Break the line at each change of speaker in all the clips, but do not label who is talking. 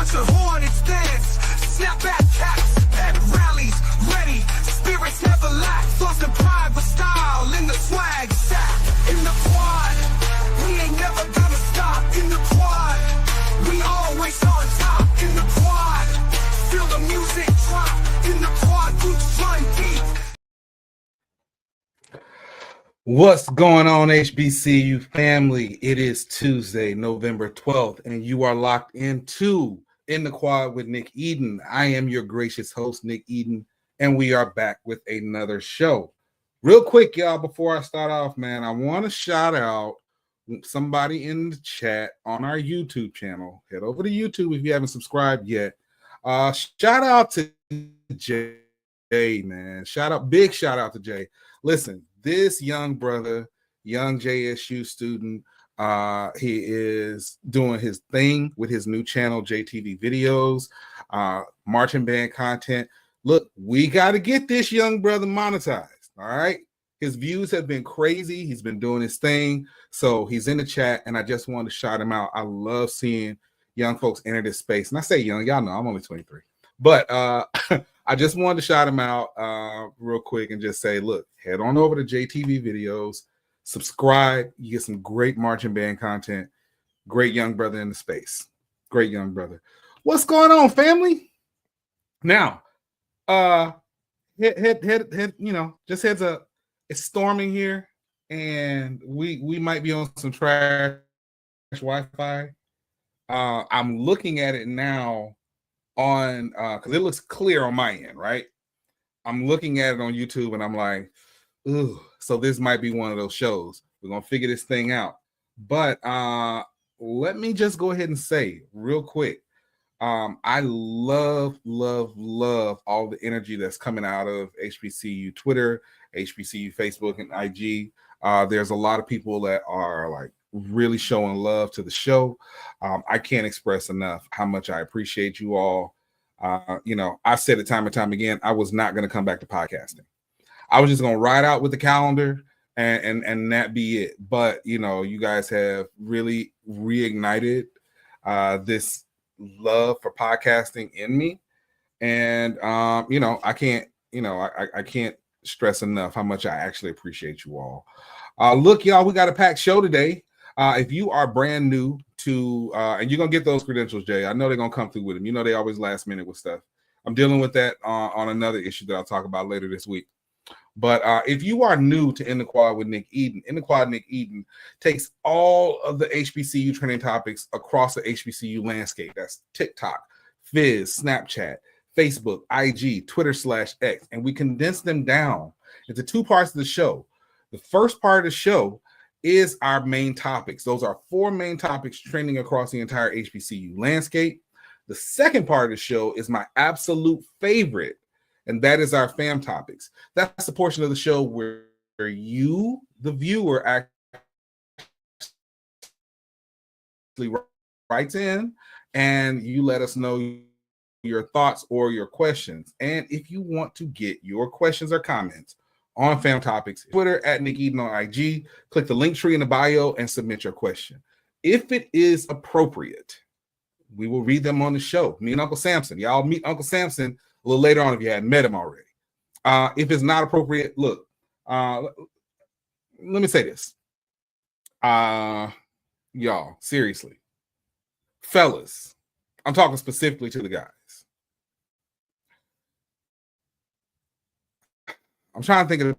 bunch of hornets dance, snap back caps at rallies, ready, spirits never lack, floss and pride with style in the swag sack. In the quad, we ain't never gonna stop. In the quad, we always on top. In the quad, feel the music drop. In the quad, roots run deep.
What's going on, HBCU family? It is Tuesday, November 12th, and you are locked into In the Quad with Nick Eden. I am your gracious host, Nick Eden, and we are back with another show. Real quick, y'all, before I start off, man, I want to shout out somebody in the chat on our YouTube channel. Head over to YouTube if you haven't subscribed yet. Shout out to Jay, man. Big shout out to Jay. Listen, this young brother, young JSU student, he is doing his thing with his new channel, JTV Videos, marching band content. Look, we got to get this young brother monetized, all right? His views have been crazy. He's been doing his thing. So he's in the chat, and I just wanted to shout him out. I love seeing young folks enter this space. And I say young, y'all know I'm only 23. But I just wanted to shout him out real quick and just say, look, head on over to JTV Videos, subscribe. You get some great marching band content. Great young brother in the space. Great young brother. What's going on, family? Now, just heads up. It's storming here, and we might be on some trash Wi-Fi. I'm looking at it now on because it looks clear on my end, right? I'm looking at it on YouTube, and I'm like, ooh, so this might be one of those shows. We're gonna figure this thing out. But let me just go ahead and say real quick. I love all the energy that's coming out of HBCU Twitter, HBCU Facebook, and IG. There's a lot of people that are like really showing love to the show. I can't express enough how much I appreciate you all. I said it time and time again, I was not going to come back to podcasting. I was just going to ride out with the calendar and that be it. But, you guys have really reignited this love for podcasting in me. And, I can't stress enough how much I actually appreciate you all. Look, y'all, we got a packed show today. If you are brand new to, and you're going to get those credentials, Jay, I know they're going to come through with them. They always last minute with stuff. I'm dealing with that on another issue that I'll talk about later this week. But if you are new to In the Quad with Nick Eden, In the Quad Nick Eden takes all of the HBCU trending topics across the HBCU landscape. That's TikTok, Fizz, Snapchat, Facebook, IG, Twitter/X, and we condense them down into two parts of the show. The first part of the show is our main topics. Those are four main topics trending across the entire HBCU landscape. The second part of the show is my absolute favorite, and that is our fam topics. That's the portion of the show where you, the viewer, actually writes in and you let us know your thoughts or your questions. And if you want to get your questions or comments on Fam Topics, Twitter at Nick Eden on IG, click the link tree in the bio and submit your question. If it is appropriate, we will read them on the show. Me and Uncle Samson. Y'all meet Uncle Samson a little later on if you hadn't met him already. If it's not appropriate, look, let me say this. Y'all, seriously. Fellas, I'm talking specifically to the guys. I'm trying to think of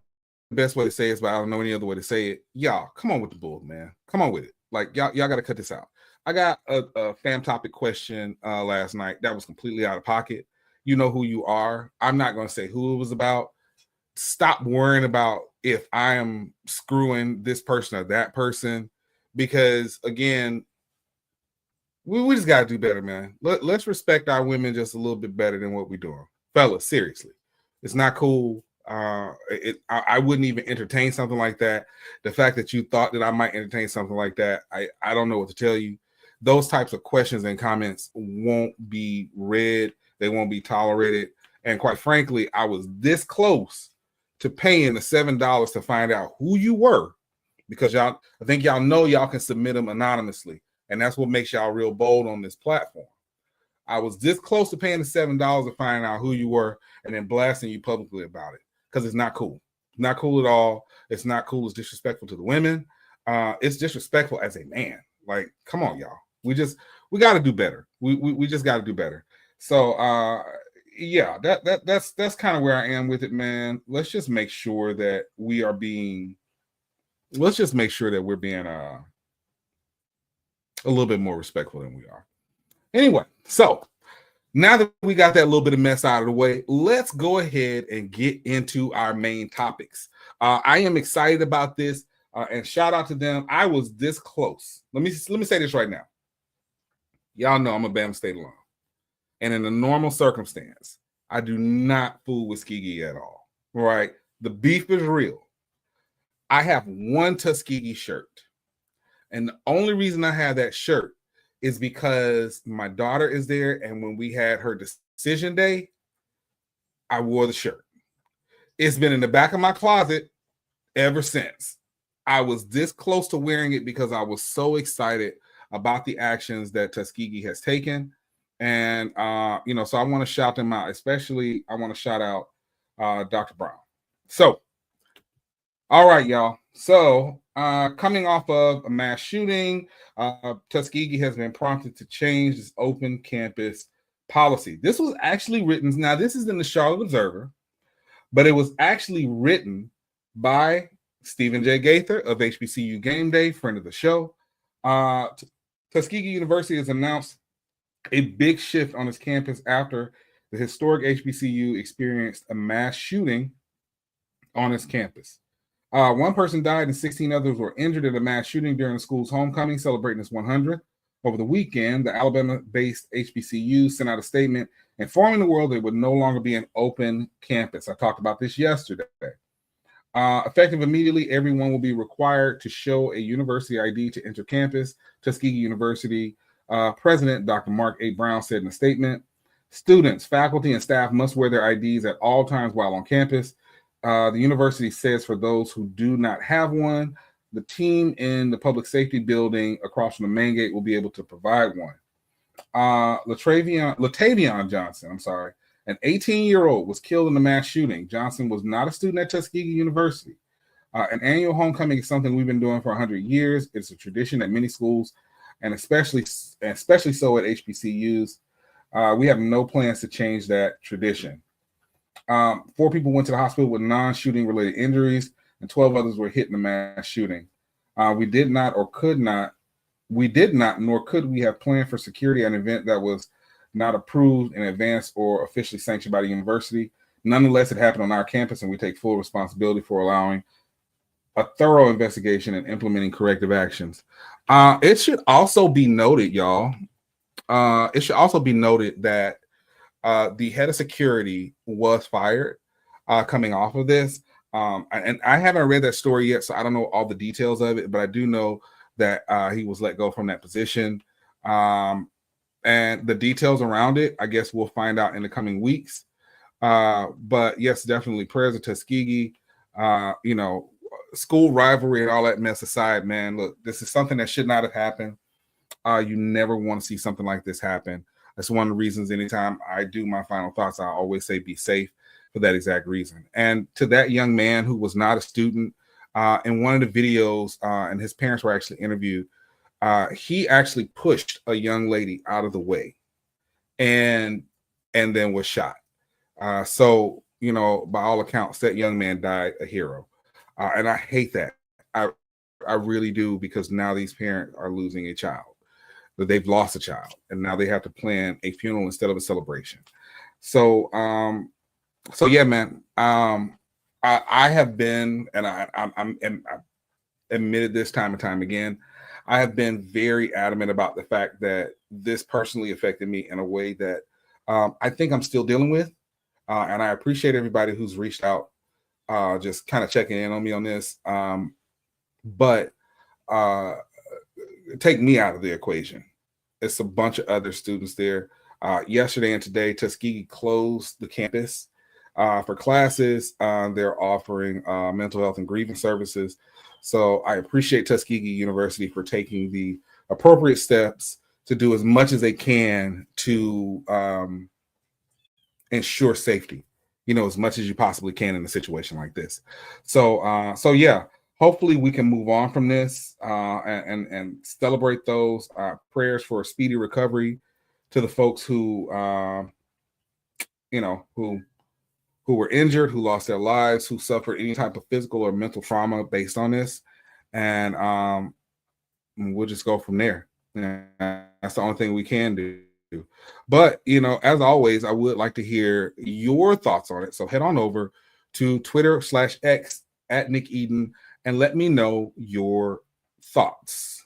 the best way to say it, but I don't know any other way to say it. Y'all, come on with the bull, man. Come on with it. Like, y'all got to cut this out. I got a fam topic question last night that was completely out of pocket. You know who you are. I'm not going to say who it was about. Stop worrying about if I am screwing this person or that person, because, again, we just got to do better, man. Let's respect our women just a little bit better than what we're doing. Fellas, seriously. It's not cool. I wouldn't even entertain something like that. The fact that you thought that I might entertain something like that, I don't know what to tell you. Those types of questions and comments won't be read. They won't be tolerated. And quite frankly, I was this close to paying the $7 to find out who you were, because I think y'all know y'all can submit them anonymously. And that's what makes y'all real bold on this platform. I was this close to paying the $7 to find out who you were and then blasting you publicly about it because it's not cool. Not cool at all. It's not cool. It's disrespectful to the women. It's disrespectful as a man. Like, come on, y'all. We got to do better. We just got to do better. So, yeah, that's kind of where I am with it, man. Let's just make sure that we are being. Let's just make sure that we're being a little bit more respectful than we are. Anyway, so now that we got that little bit of mess out of the way, let's go ahead and get into our main topics. I am excited about this, and shout out to them. I was this close. Let me say this right now. Y'all know I'm a Bama State alum, and in a normal circumstance, I do not fool with Tuskegee at all. Right? The beef is real. I have one Tuskegee shirt, and the only reason I have that shirt is because my daughter is there, and when we had her decision day, I wore the shirt. It's been in the back of my closet ever since. I was this close to wearing it because I was so excited about the actions that Tuskegee has taken. And, so I want to shout them out. Especially, I want to shout out Dr. Brown. So, all right, y'all. So, coming off of a mass shooting, Tuskegee has been prompted to change its open campus policy. This was actually written, now this is in the Charlotte Observer, but it was actually written by Stephen J. Gaither of HBCU Game Day, friend of the show. Tuskegee University has announced a big shift on its campus after the historic HBCU experienced a mass shooting on its campus. One person died and 16 others were injured in a mass shooting during the school's homecoming, celebrating its 100th. Over the weekend, the Alabama-based HBCU sent out a statement informing the world it would no longer be an open campus. I talked about this yesterday. Effective immediately, everyone will be required to show a university ID to enter campus. Tuskegee University President Dr. Mark A. Brown said in a statement, students, faculty, and staff must wear their IDs at all times while on campus. The university says for those who do not have one, the team in the public safety building across from the main gate will be able to provide one. Latavion Johnson, an 18-year-old was killed in the mass shooting. Johnson was not a student at Tuskegee University. An annual homecoming is something we've been doing for 100 years. It's a tradition at many schools, and especially so at HBCUs. We have no plans to change that tradition. 4 people went to the hospital with non-shooting related injuries, and 12 others were hit in the mass shooting. We did not, nor could we have planned for security at an event that was not approved in advance or officially sanctioned by the university. Nonetheless, it happened on our campus, and we take full responsibility for allowing a thorough investigation and implementing corrective actions. It should also be noted, y'all, that the head of security was fired coming off of this. And I haven't read that story yet, so I don't know all the details of it, but I do know that he was let go from that position. And the details around it, I guess we'll find out in the coming weeks. But yes, definitely prayers to Tuskegee. School rivalry and all that mess aside, man, look, this is something that should not have happened. You never want to see something like this happen. That's one of the reasons anytime I do my final thoughts, I always say be safe for that exact reason. And to that young man who was not a student, in one of the videos, and his parents were actually interviewed, he actually pushed a young lady out of the way and then was shot. So, by all accounts, that young man died a hero. And I hate that. I really do, because now these parents are losing a child. That they've lost a child, and now they have to plan a funeral instead of a celebration. So yeah, man. I have been, and I'm admitted this time and time again, I have been very adamant about the fact that this personally affected me in a way that I think I'm still dealing with, and I appreciate everybody who's reached out, just kind of checking in on me on this. But take me out of the equation. It's a bunch of other students there. Yesterday and today, Tuskegee closed the campus for classes. They're offering mental health and grievance services. So I appreciate Tuskegee University for taking the appropriate steps to do as much as they can to ensure safety, as much as you possibly can in a situation like this. So yeah, hopefully we can move on from this and celebrate those prayers for a speedy recovery to the folks who who were injured, who lost their lives, who suffered any type of physical or mental trauma based on this. And we'll just go from there. That's the only thing we can do. But, as always, I would like to hear your thoughts on it. So head on over to Twitter/X at Nick Eden and let me know your thoughts.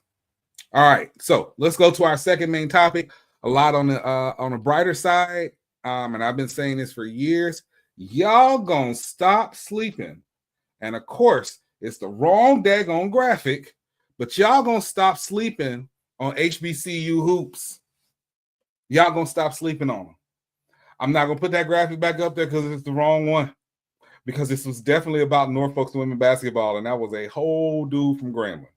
All right. So let's go to our second main topic. A lot on the brighter side. And I've been saying this for years. Y'all gonna stop sleeping. And of course, it's the wrong daggone graphic, but y'all gonna stop sleeping on HBCU hoops. Y'all gonna stop sleeping on them. I'm not gonna put that graphic back up there because it's the wrong one. Because this was definitely about Norfolk's women basketball, and that was a whole dude from Grambling.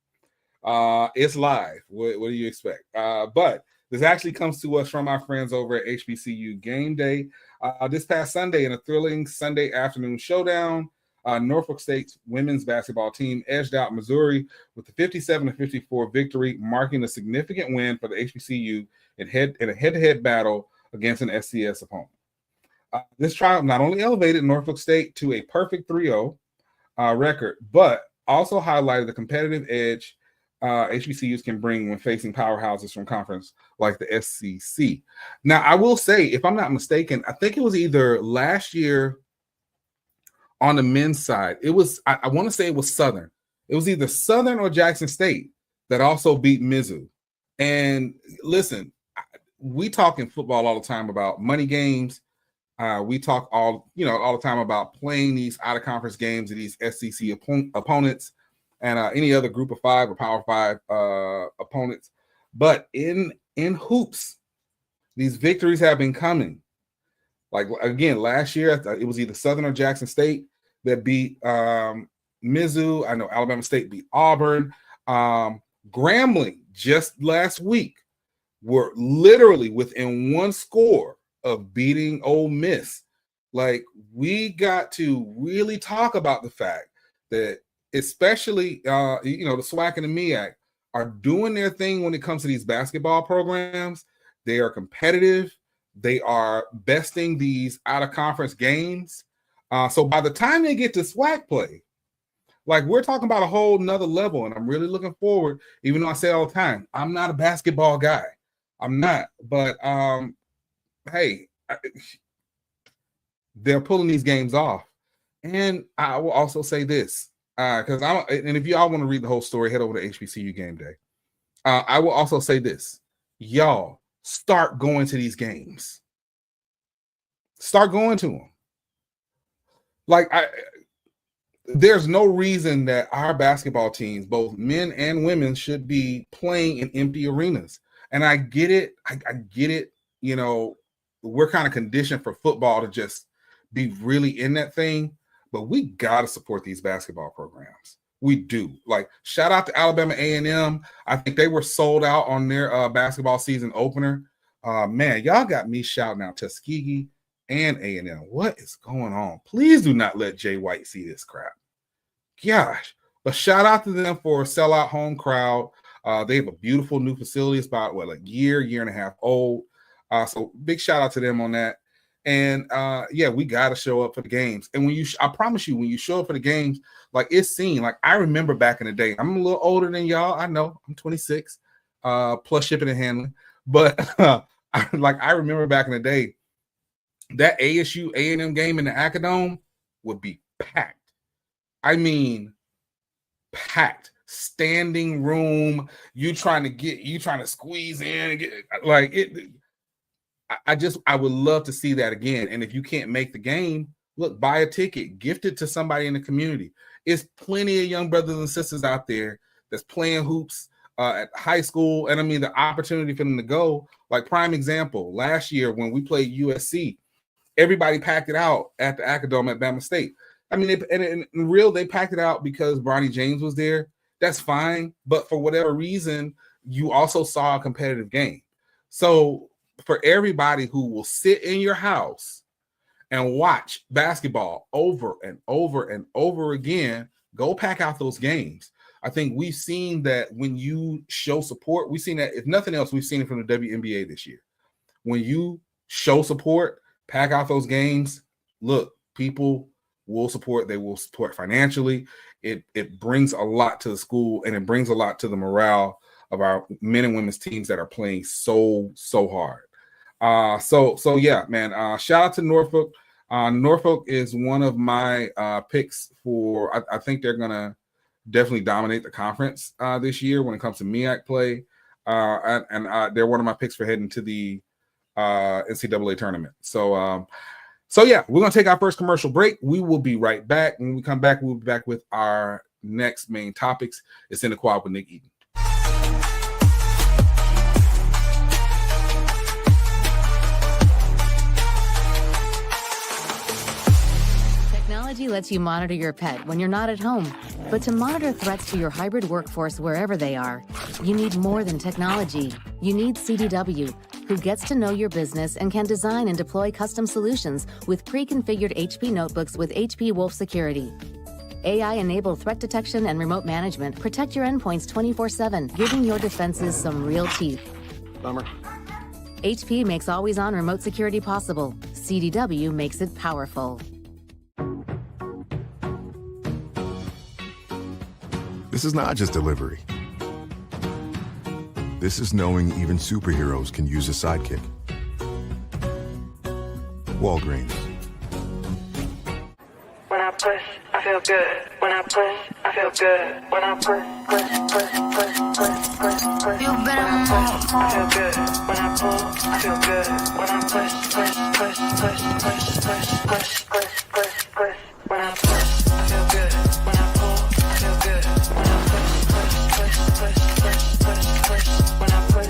It's live. What do you expect? But this actually comes to us from our friends over at HBCU Game Day. This past Sunday, in a thrilling Sunday afternoon showdown, Norfolk State's women's basketball team edged out Missouri with a 57-54 victory, marking a significant win for the HBCU in a head-to-head battle against an SCS opponent. This triumph not only elevated Norfolk State to a perfect 3-0 record, but also highlighted the competitive edge HBCUs can bring when facing powerhouses from conference like the SEC. Now, I will say, if I'm not mistaken, I think it was either last year on the men's side. It was, I want to say it was Southern. It was either Southern or Jackson State that also beat Mizzou. And listen, we talk in football all the time about money games. We talk all the time about playing these out-of-conference games of these SEC opponents and any other group of five or power five opponents. But in hoops, these victories have been coming. Like, again, last year, it was either Southern or Jackson State that beat Mizzou. I know Alabama State beat Auburn. Grambling just last week were literally within one score of beating Ole Miss. Like, we got to really talk about the fact that especially, the SWAC and the MEAC are doing their thing when it comes to these basketball programs. They are competitive. They are besting these out-of-conference games. So by the time they get to SWAC play, like, we're talking about a whole nother level, and I'm really looking forward, even though I say all the time, I'm not a basketball guy. I'm not. But, hey, they're pulling these games off. And I will also say this, because if you all want to read the whole story, head over to HBCU Game Day. I will also say this. Y'all, start going to these games. Start going to them. Like, there's no reason that our basketball teams, both men and women, should be playing in empty arenas. And I get it. I get it. We're kind of conditioned for football to just be really in that thing, but we got to support these basketball programs. We do. Like, shout out to Alabama A&M. I think they were sold out on their basketball season opener. Man, y'all got me shouting out Tuskegee and A&M. What is going on? Please do not let Jay White see this crap. Gosh. But shout out to them for a sellout home crowd. They have a beautiful new facility. It's about, a year and a half old. So big shout out to them on that. And yeah, we got to show up for the games. And I promise you, when you show up for the games, like, it's seen. Like, I remember back in the day, I'm a little older than y'all. I know I'm 26, plus shipping and handling. But I remember back in the day, that ASU A&M game in the Acadome would be packed. I mean, packed. Standing room. You trying to squeeze in and get like it. I would love to see that again. And if you can't make the game, look, buy a ticket, gift it to somebody in the community. It's plenty of young brothers and sisters out there that's playing hoops at high school. And I mean, the opportunity for them to go, like, prime example, last year when we played USC, everybody packed it out at the Acadome at Bama State. I mean, in real, they packed it out because Bronny James was there. That's fine. But for whatever reason, you also saw a competitive game. So for everybody who will sit in your house and watch basketball over and over and over again, go pack out those games. I think we've seen that when you show support, we've seen that, if nothing else, we've seen it from the WNBA this year. When you show support, pack out those games, look, people will support. They will support financially. It brings a lot to the school, and it brings a lot to the morale of our men and women's teams that are playing so hard. So yeah, man. Shout out to Norfolk. Norfolk is one of my picks for. I think they're gonna definitely dominate the conference this year when it comes to MEAC play, and they're one of my picks for heading to the NCAA tournament. So yeah, we're gonna take our first commercial break. We will be right back. When we come back, we'll be back with our next main topics. It's in the quad with Nick Eden.
Technology lets you monitor your pet when you're not at home. But to monitor threats to your hybrid workforce wherever they are, you need more than technology. You need CDW, who gets to know your business and can design and deploy custom solutions with pre-configured HP notebooks with HP Wolf Security. AI-enabled threat detection and remote management protect your endpoints 24/7, giving your defenses some real teeth.
Bummer.
HP makes always-on remote security possible. CDW makes it powerful.
This is not just delivery. This is knowing even superheroes can use a sidekick. Walgreens.
When I push, I feel good. When I push, I feel good. When I push. You better move. I feel good. When I pull, I feel good. When I push. When I push, I feel good. When I pull, I feel good. When I push. When I push.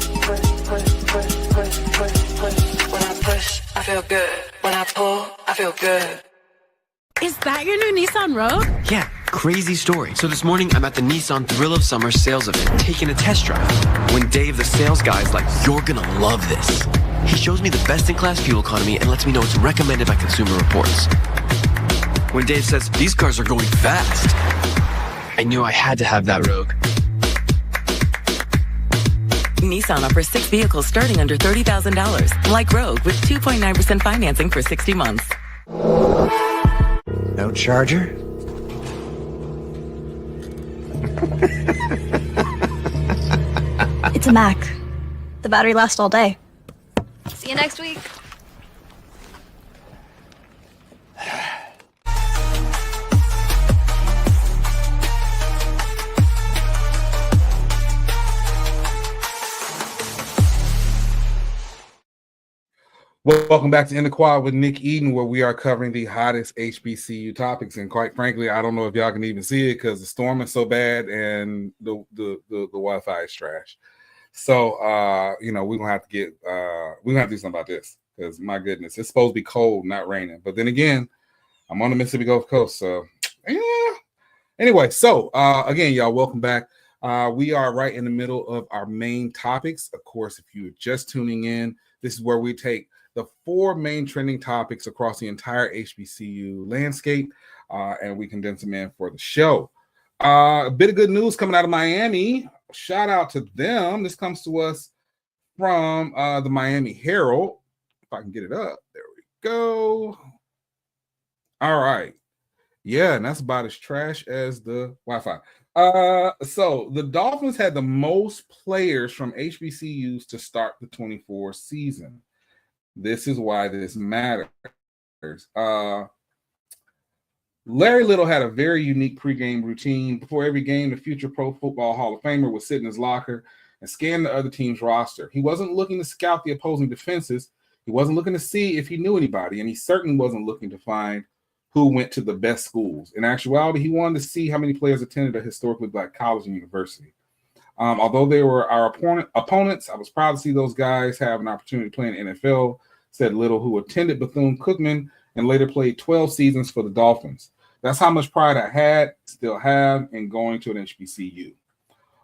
When I push, I feel good. When I pull, I feel good.
Is that your new Nissan Rogue?
Yeah, crazy story. So this morning, I'm at the Nissan Thrill of Summer sales event, taking a test drive. When Dave, the sales guy, is like, "You're gonna love this." He shows me the best-in-class fuel economy and lets me know it's recommended by Consumer Reports. When Dave says, "These cars are going fast," I knew I had to have that Rogue.
Nissan offers 6 vehicles starting under $30,000, like Rogue, with 2.9% financing for 60 months.
No charger?
It's a Mac. The battery lasts all day. See you next week.
Welcome back to In the Quad with Nick Eden, where we are covering the hottest HBCU topics. And quite frankly, I don't know if y'all can even see it because the storm is so bad and the Wi-Fi is trash. So we're gonna have to do something about this because my goodness, it's supposed to be cold, not raining. But then again, I'm on the Mississippi Gulf Coast, so yeah. Anyway, so again, y'all, welcome back. We are right in the middle of our main topics. Of course, if you're just tuning in, this is where we take the 4 main trending topics across the entire HBCU landscape, and we condense them in for the show. A bit of good news coming out of Miami. Shout out to them. This comes to us from the Miami Herald. If I can get it up. There we go. All right. Yeah, and that's about as trash as the Wi-Fi. So the Dolphins had the most players from HBCUs to start the 24 season. This is why this matters. Larry Little had a very unique pregame routine. Before every game, the future Pro Football Hall of Famer would sit in his locker and scan the other team's roster. He wasn't looking to scout the opposing defenses. He wasn't looking to see if he knew anybody, and he certainly wasn't looking to find who went to the best schools. In actuality, he wanted to see how many players attended a historically Black college and university. Although they were our opponents, I was proud to see those guys have an opportunity to play in the NFL, said Little, who attended Bethune-Cookman and later played 12 seasons for the Dolphins. That's how much pride I had, still have, in going to an HBCU.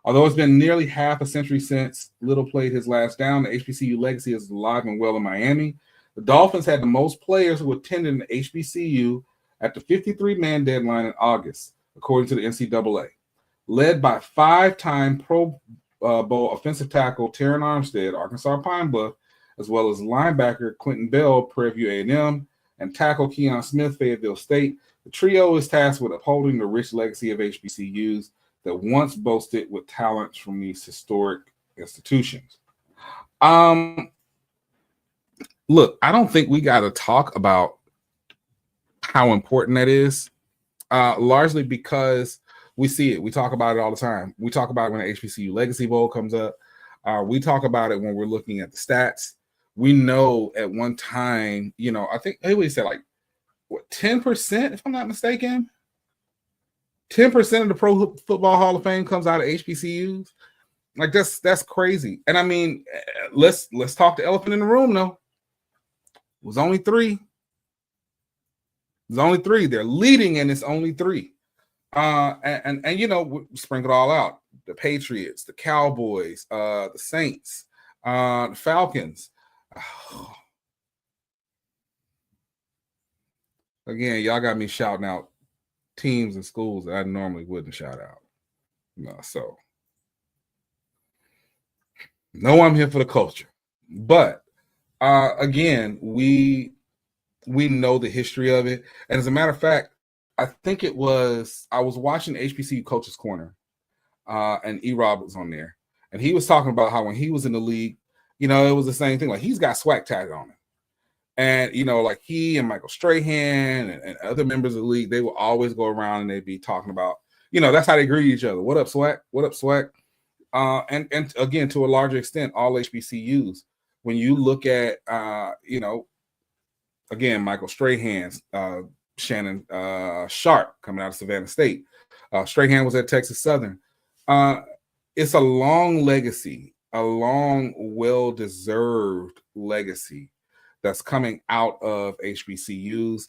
Although it's been nearly half a century since Little played his last down, the HBCU legacy is alive and well in Miami. The Dolphins had the most players who attended an HBCU at the 53-man deadline in August, according to the NCAA. Led by five-time Pro Bowl offensive tackle Terron Armstead, Arkansas Pine Bluff, as well as linebacker Quentin Bell, Prairie View A&M, and tackle Keon Smith, Fayetteville State, the trio is tasked with upholding the rich legacy of HBCUs that once boasted with talents from these historic institutions. Look, I don't think we got to talk about how important that is, largely because we see it. We talk about it all the time. We talk about it when the HBCU Legacy Bowl comes up. We talk about it when we're looking at the stats. We know at one time, I think he said 10%, if I'm not mistaken. 10% of the Pro Football Hall of Fame comes out of HBCUs. Like that's crazy. And I mean, let's talk the elephant in the room though. It was only three. There's only three. They're leading, and it's only three. And we sprinkle it all out. The Patriots, the Cowboys, the Saints, the Falcons. Again, y'all got me shouting out teams and schools that I normally wouldn't shout out. So no, I'm here for the culture. But again, we know the history of it. And as a matter of fact, I think I was watching HBCU Coaches Corner, and E-Rob was on there. And he was talking about how when he was in the league, it was the same thing. Like, he's got swag tag on him. And, like he and Michael Strahan and other members of the league, they will always go around and they'd be talking about, that's how they greet each other. What up, swag? What up, swag? And again, to a larger extent, all HBCUs. When you look at, again, Michael Strahan's, Shannon Sharp coming out of Savannah State. Strahan was at Texas Southern. It's a long legacy, a long, well-deserved legacy that's coming out of HBCUs.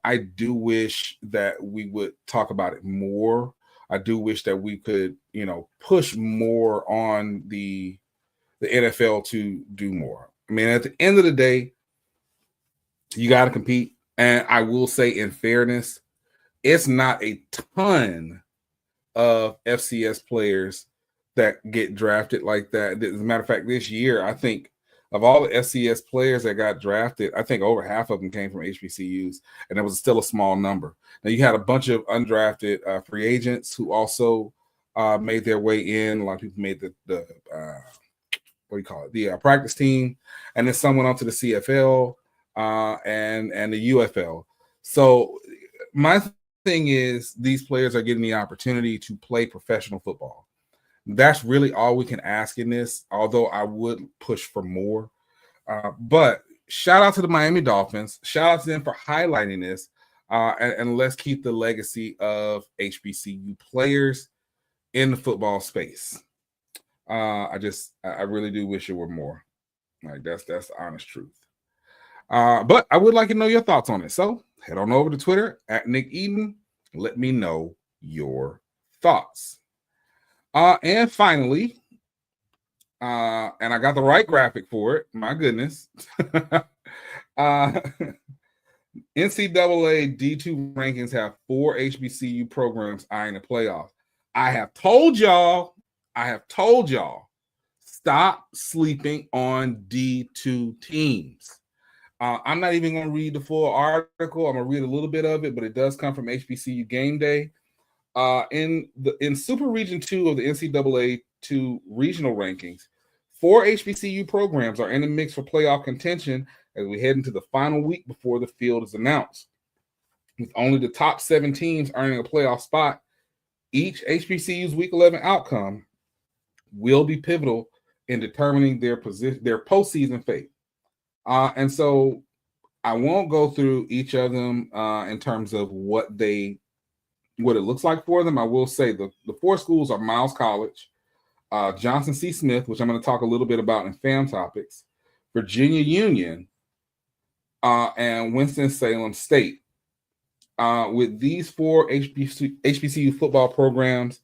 I do wish that we would talk about it more. I do wish that we could, push more on the NFL to do more. I mean, at the end of the day, you got to compete. And I will say, in fairness, it's not a ton of FCS players that get drafted like that. As a matter of fact, this year, I think of all the FCS players that got drafted, I think over half of them came from HBCUs, and it was still a small number. Now, you had a bunch of undrafted free agents who also made their way in. A lot of people made the practice team, and then some went on to the CFL and the UFL. So my thing is, these players are getting the opportunity to play professional football. That's really all we can ask in this, although I would push for more. But shout out to the Miami Dolphins. Shout out to them for highlighting this. And let's keep the legacy of HBCU players in the football space. I really do wish it were more. Like, that's the honest truth. But I would like to know your thoughts on it. So head on over to Twitter at Nick Eden. Let me know your thoughts. And finally, and I got the right graphic for it. My goodness. NCAA D2 rankings have 4 HBCU programs eyeing the playoff. I have told y'all, stop sleeping on D2 teams. I'm not even going to read the full article. I'm going to read a little bit of it, but it does come from HBCU Game Day. In Super Region 2 of the NCAA 2 regional rankings, 4 HBCU programs are in the mix for playoff contention as we head into the final week before the field is announced. With only the top 7 teams earning a playoff spot, each HBCU's Week 11 outcome will be pivotal in determining their postseason fate. And so I won't go through each of them in terms of what it looks like for them. I will say the 4 schools are Miles College, Johnson C. Smith, which I'm going to talk a little bit about in Fam Topics, Virginia Union, and Winston-Salem State. With these 4 HBCU football programs,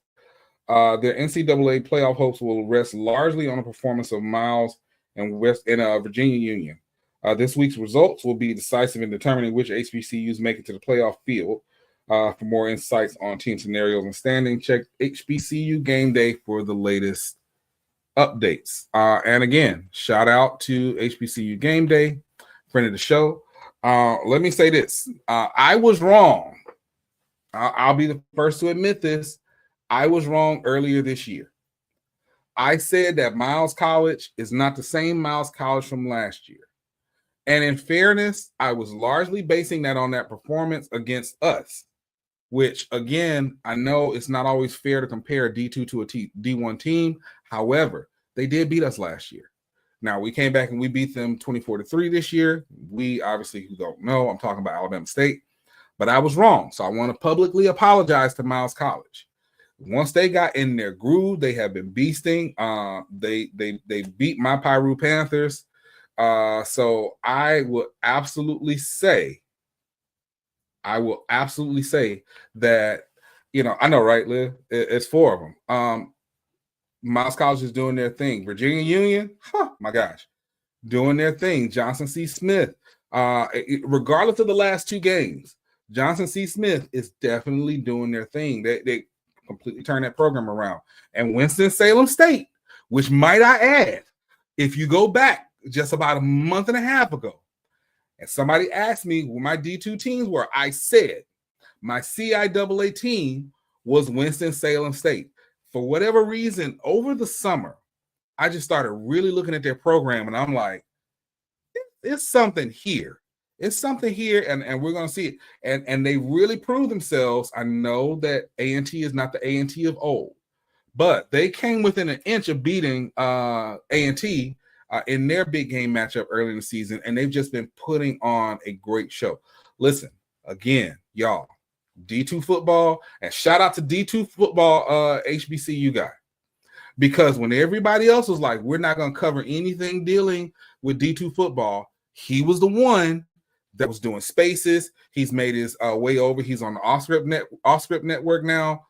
Their NCAA playoff hopes will rest largely on the performance of Miles and Virginia Union. This week's results will be decisive in determining which HBCUs make it to the playoff field. For more insights on team scenarios and standing, check HBCU Game Day for the latest updates. And again, shout out to HBCU Game Day, friend of the show. Let me say this. I was wrong. I'll be the first to admit this. I was wrong earlier this year. I said that Miles College is not the same Miles College from last year. And in fairness, I was largely basing that on that performance against us, which, again, I know it's not always fair to compare a D2 to a D1 team. However, they did beat us last year. Now, we came back and we beat them 24-3 this year. We obviously, who don't know, I'm talking about Alabama State. But I was wrong. So I want to publicly apologize to Miles College. Once they got in their groove, they have been beasting. They beat my Pyru Panthers. So I will absolutely say that, I know, right, Liv? It's four of them. Miles College is doing their thing. Virginia Union, my gosh, doing their thing. Johnson C. Smith, regardless of the last two games, Johnson C. Smith is definitely doing their thing. They completely turned that program around. And Winston-Salem State, which might I add, if you go back just about a month and a half ago, and somebody asked me who my D2 teams were, I said my CIAA team was Winston-Salem State. For whatever reason, over the summer, I just started really looking at their program, and I'm like, it's something here. It's something here, and we're going to see it. And they really proved themselves. I know that A&T is not the A&T of old, but they came within an inch of beating A&T in their big game matchup early in the season, and they've just been putting on a great show. Listen, again, y'all, D2 football, and shout out to D2 football HBCU guy, because when everybody else was like, we're not going to cover anything dealing with D2 football, he was the one that was doing spaces. He's made his way over. He's on the Offscript network now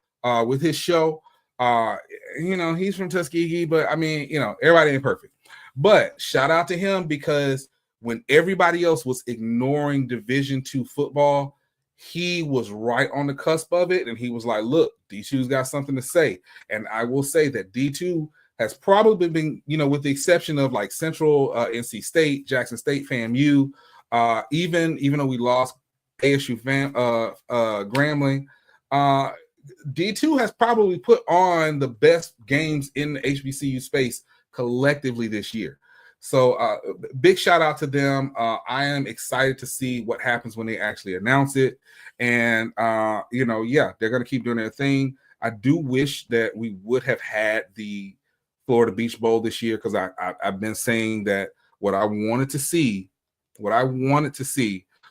with his show. He's from Tuskegee, but I mean, everybody ain't perfect. But shout out to him, because when everybody else was ignoring Division II football, he was right on the cusp of it. And he was like, look, D2's got something to say. And I will say that D2 has probably been, with the exception of like Central, NC State, Jackson State, FAMU, even though we lost ASU Grambling, D2 has probably put on the best games in the HBCU space collectively this year. So big shout out to them. I am excited to see what happens when they actually announce it. And, they're going to keep doing their thing. I do wish that we would have had the Florida Beach Bowl this year, because I've been saying that what I wanted to see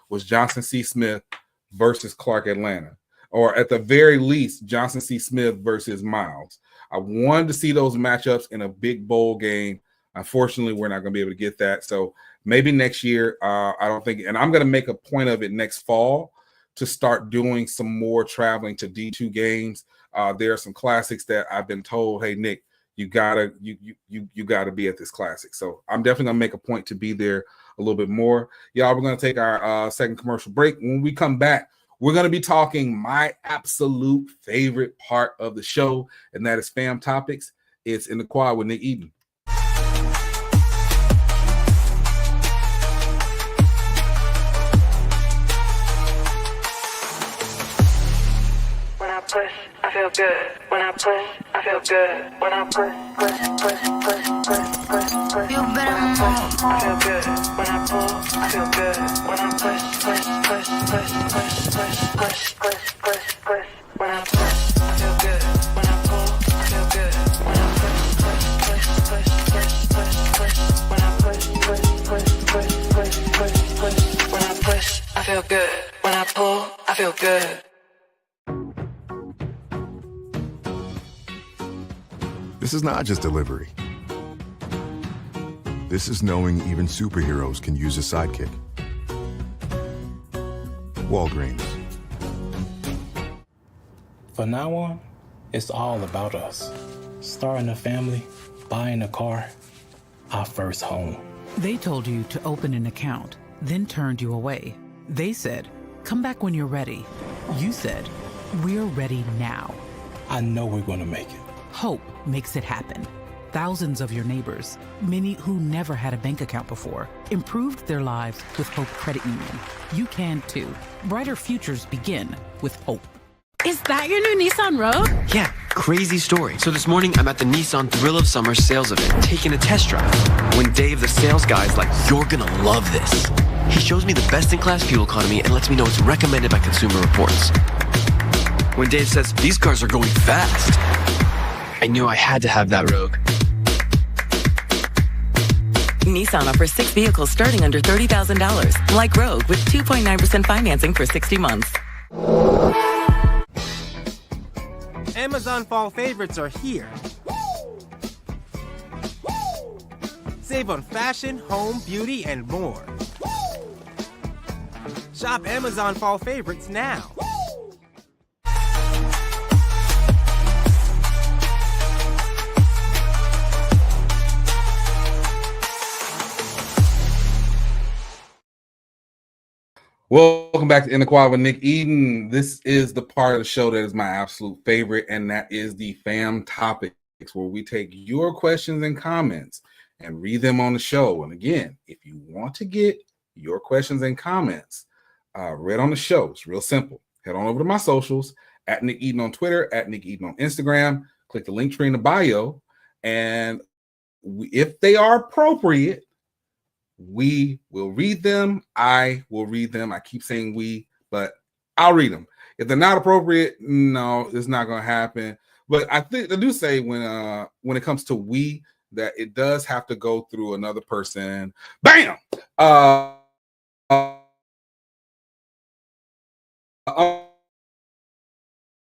was Johnson C. Smith versus Clark Atlanta, or at the very least, Johnson C. Smith versus Miles. I wanted to see those matchups in a big bowl game. Unfortunately, we're not going to be able to get that. So maybe next year, I don't think, and I'm going to make a point of it next fall to start doing some more traveling to D2 games. There are some classics that I've been told, hey, Nick, you gotta be at this classic. So I'm definitely going to make a point to be there a little bit more. Y'all, we're going to take our second commercial break. When we come back, we're going to be talking my absolute favorite part of the show, and that is Fam Topics. It's In the Quad with Nick Eden.
When I push, I feel good. When I push, I feel good. When I push. Feel better when I feel good. When I pull, I feel good. When I push. When I push, I feel good. When I pull, I feel good. When I When I push, I feel good. When I pull, I feel good.
This is not just delivery. This is knowing even superheroes can use a sidekick. Walgreens.
From now on, It's all about us. Starting a family, buying a car, our first home.
They told you to open an account, then turned you away. They said, come back when you're ready. You said, we're ready now.
I know we're going to make it.
Hope makes it happen. Thousands of your neighbors, many who never had a bank account before, improved their lives with Hope Credit Union. You can too. Brighter futures begin with hope.
Is that your new Nissan Rogue?
Yeah, crazy story. So this morning, I'm at the Nissan Thrill of Summer sales event, taking a test drive. When Dave, the sales guy, is like, you're gonna love this. He shows me the best-in-class fuel economy and lets me know it's recommended by Consumer Reports. When Dave says, these cars are going fast, I knew I had to have that Rogue.
Nissan offers 6 vehicles starting under $30,000, like Rogue with 2.9% financing for 60 months.
Amazon fall favorites are here. Save on fashion, home, beauty, and more. Shop Amazon fall favorites now.
Welcome back to In the Quad with Nick Eden. This is the part of the show that is my absolute favorite, and that is the fam topics, where we take your questions and comments and read them on the show. And again, if you want to get your questions and comments read on the show, it's real simple. Head on over to my socials, at Nick Eden on Twitter, at Nick Eden on Instagram. Click the link tree in the bio, and if they are appropriate, we will read them. I will read them. I keep saying we, but I'll read them. If they're not appropriate, no, it's not going to happen. But I think they do say when it comes to we, that it does have to go through another person. Bam!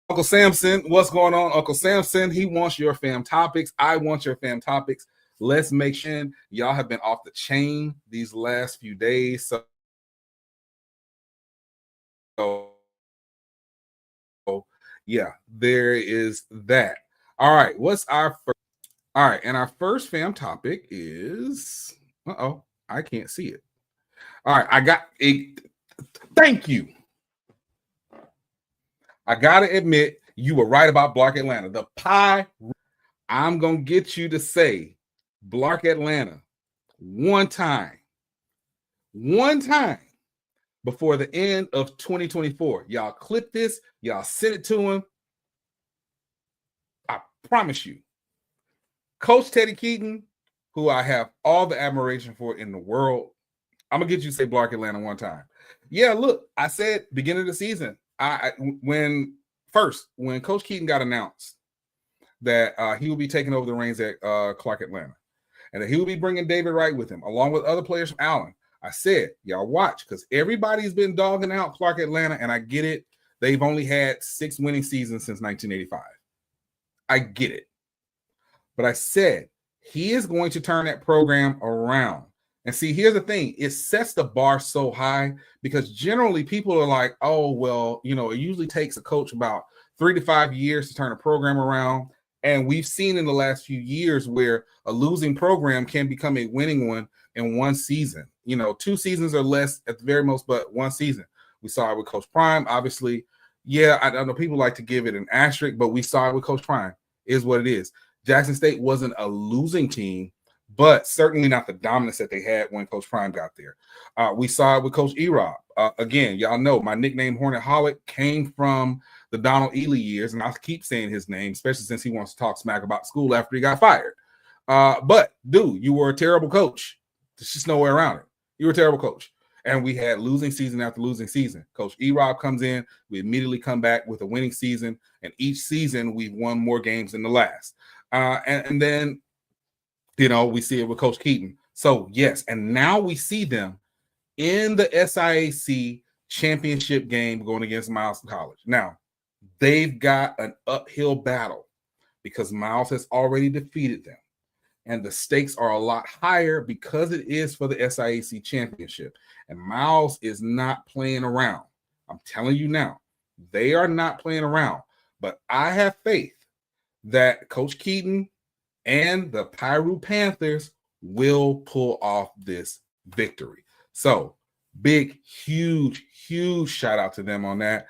Uncle Samson, what's going on? Uncle Samson, he wants your fam topics. I want your fam topics. Let's make sure y'all have been off the chain these last few days. So yeah, there is that. All right, what's our first? All right, and our first fam topic is, I can't see it. All right, I got it. Thank you. I got to admit, you were right about Blark Atlanta. The pie, I'm going to get you to say Blark Atlanta one time before the end of 2024. Y'all clip this, y'all send it to him. I promise you. Coach Teddy Keaton, who I have all the admiration for in the world, I'm going to get you to say Blark Atlanta one time. Yeah, look, I said beginning of the season, when Coach Keaton got announced that he will be taking over the reins at Clark Atlanta, and that he will be bringing David Wright with him, along with other players from Allen, I said, y'all watch, because everybody's been dogging out Clark Atlanta, and I get it. They've only had 6 winning seasons since 1985. I get it. But I said, he is going to turn that program around. And see, here's the thing. It sets the bar so high because generally people are like, oh, well, it usually takes a coach about 3 to 5 years to turn a program around. And we've seen in the last few years where a losing program can become a winning one in one season. 2 seasons or less at the very most, but one season. We saw it with Coach Prime. Obviously, yeah, I know people like to give it an asterisk, but we saw it with Coach Prime. Is what it is. Jackson State wasn't a losing team, but certainly not the dominance that they had when Coach Prime got there. We saw it with Coach E-Rob. Again, y'all know my nickname Hornet Holic came from the Donald Ely years, and I'll keep saying his name, especially since he wants to talk smack about school after he got fired. But, dude, you were a terrible coach. There's just no way around it. You were a terrible coach. And we had losing season after losing season. Coach E-Rob comes in. We immediately come back with a winning season. And each season, we've won more games than the last. And then, we see it with Coach Keaton. So, yes, and now we see them in the SIAC championship game going against Miles College. Now, they've got an uphill battle because Miles has already defeated them. And the stakes are a lot higher because it is for the SIAC championship. And Miles is not playing around. I'm telling you now, they are not playing around. But I have faith that Coach Keaton and the Pyru Panthers will pull off this victory. So big, huge, huge shout out to them on that.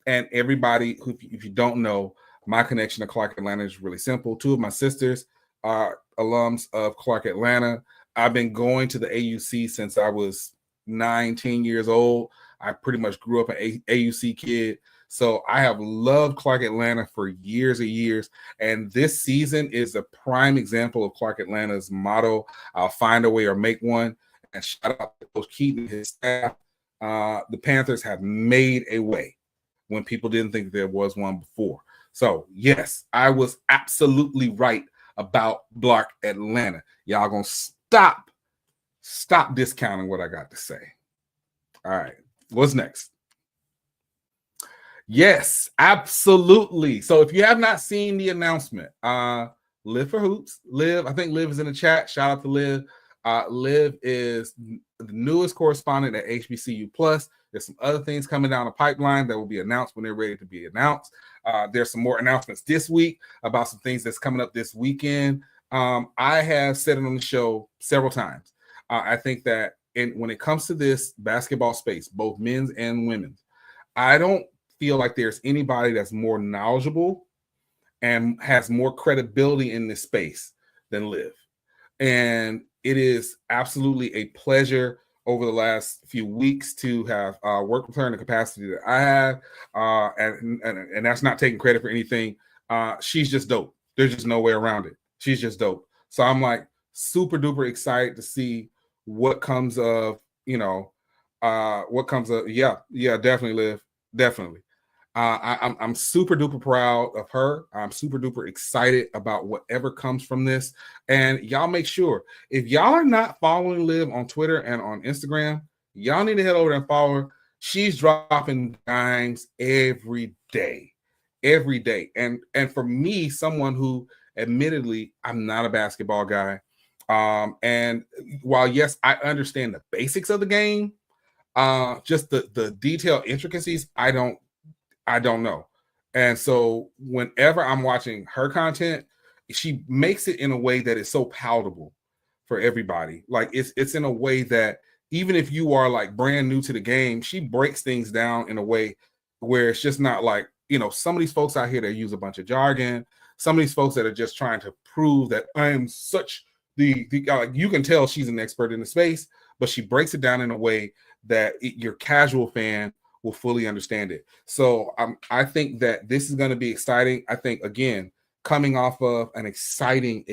And everybody who, if you don't know, my connection to Clark Atlanta is really simple. Two of my sisters are alums of Clark Atlanta. I've been going to the AUC since I was 9-10 years old. I pretty much grew up an AUC kid. So I have loved Clark Atlanta for years and years. And this season is a prime example of Clark Atlanta's motto, I'll find a way or make one. And shout out to Coach Keaton and his staff. The Panthers have made a way when people didn't think there was one before. So, yes, I was absolutely right about Clark Atlanta. Y'all gonna stop discounting what I got to say. All right, what's next? Yes, absolutely. So if you have not seen the announcement, Live for Hoops, I think Liv is in the chat. Shout out to Liv. Liv is the newest correspondent at HBCU Plus. There's some other things coming down the pipeline that will be announced when they're ready to be announced. There's some more announcements this week about some things that's coming up this weekend. I have said it on the show several times. I think that when it comes to this basketball space, both men's and women's, I don't feel like there's anybody that's more knowledgeable and has more credibility in this space than Liv. And it is absolutely a pleasure over the last few weeks to have worked with her in the capacity that I have. And that's not taking credit for anything. She's just dope. There's just no way around it. She's just dope. So I'm like super duper excited to see what comes of, Yeah, definitely, Liv. Definitely. I'm super duper proud of her. I'm super duper excited about whatever comes from this. And y'all make sure, if y'all are not following Liv on Twitter and on Instagram, y'all need to head over and follow her. She's dropping dimes every day. And for me, someone who admittedly, I'm not a basketball guy. And while yes, I understand the basics of the game, just the detailed intricacies, I don't know. And so whenever I'm watching her content, she makes it in a way that is so palatable for everybody. Like it's in a way that even if you are like brand new to the game, she breaks things down in a way where it's just not like, some of these folks out here that use a bunch of jargon, some of these folks that are just trying to prove that I am such you can tell she's an expert in the space, but she breaks it down in a way that your casual fan will fully understand it. So I think that this is going to be exciting. I think, again, coming off of an exciting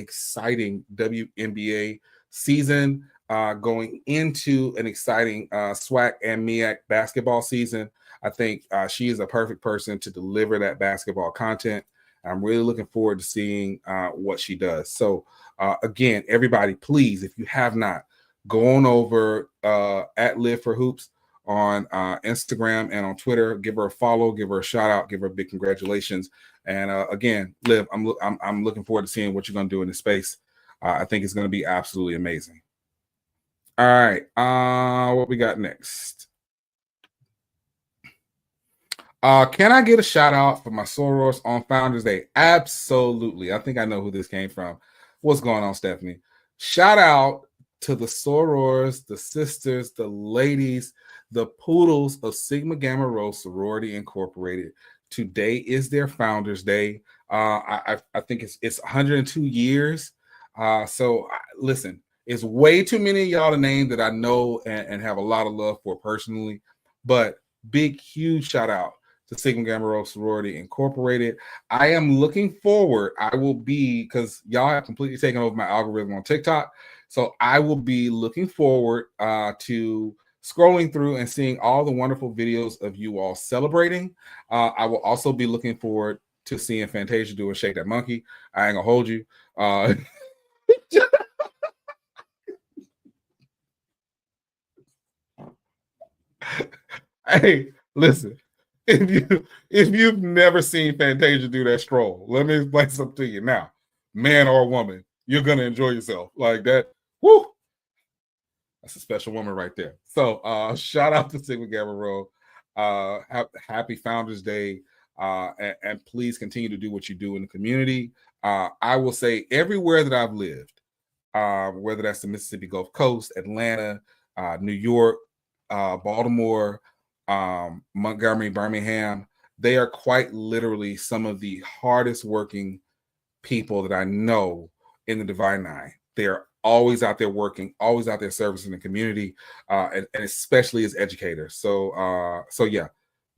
WNBA season, going into an exciting SWAC and MEAC basketball season, I think she is a perfect person to deliver that basketball content. I'm really looking forward to seeing what she does. So, again, everybody, please, if you have not, go on over at Live for Hoops on Instagram and on Twitter. Give her a follow, give her a shout out, give her a big congratulations. And again, Liv, I'm looking forward to seeing what you're going to do in this space. I think it's going to be absolutely amazing. All right, what we got next? Can I get a shout out for my sorors on Founders Day? Absolutely. I think I know who this came from. What's going on, Stephanie? Shout out to the sorors, the sisters, the ladies, the poodles of Sigma Gamma Rho Sorority Incorporated. Today is their Founders Day. I think it's 102 years. So listen, it's way too many of y'all to name that I know and have a lot of love for personally. But big, huge shout out to Sigma Gamma Rho Sorority Incorporated. I am looking forward. I will be, because y'all have completely taken over my algorithm on TikTok. So I will be looking forward to scrolling through and seeing all the wonderful videos of you all celebrating. I will also be looking forward to seeing Fantasia do a Shake That Monkey. I ain't gonna hold you. Hey, listen. If you've never seen Fantasia do that stroll, let me explain something to you now. Man or woman, you're gonna enjoy yourself like that. Woo! That's a special woman right there. So shout out to Sigma Gamma Rho. Happy Founders Day. and please continue to do what you do in the community. I will say everywhere that I've lived, whether that's the Mississippi Gulf Coast, Atlanta, New York, Baltimore, Montgomery, Birmingham, they are quite literally some of the hardest working people that I know in the Divine Nine. They are always out there working, always out there servicing the community, and especially as educators. So yeah,